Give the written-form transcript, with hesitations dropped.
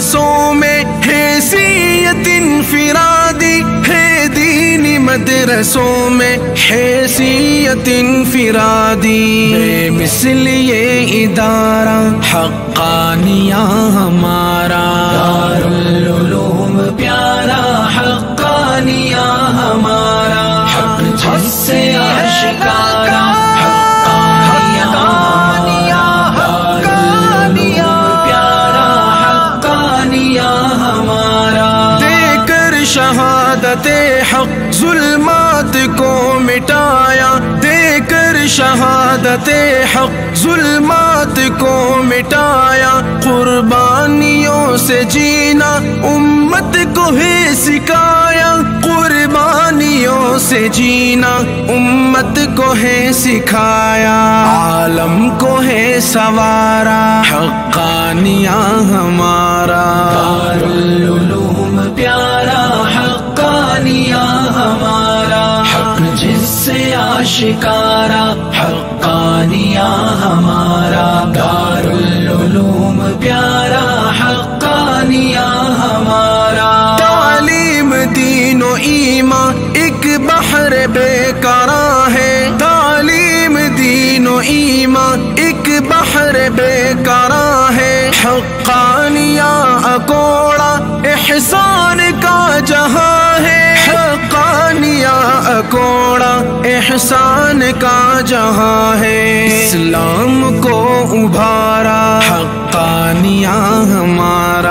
مدرسوں میں حیثیت انفرادی ہے، دین مدرسوں میں حیثیت انفرادی، بے مثل یہ ادارہ حقانیہ ہمارا، دارالعلوم پیارا حقانیہ ہمارا، حق جس سے آشکارا شہادت حق ظلمات کو مٹایا، دے کر شہادت حق ظلمات کو مٹایا، قربانیوں سے جینا امت کو ہے سکھایا، قربانیوں سے جینا امت کو ہے سکھایا، عالم کو ہے سوارا حقانیہ ہمارا، دارالعلوم پیارا حقانیہ ہمارا، حق جس سے آشکارا حقانیہ ہمارا، دارالعلوم پیارا حقانیہ ہمارا، تعلیم دین و ایمان ایک بحر بے قرار ہے، تعلیم دین و ایمان ایک بحر بے قرار ہے، حقانیہ اکوڑا احسان کا جہاں ہے، حقانیہ اکوڑا احسان کا جہاں ہے، اسلام کو ابھارا حقانیہ ہمارا۔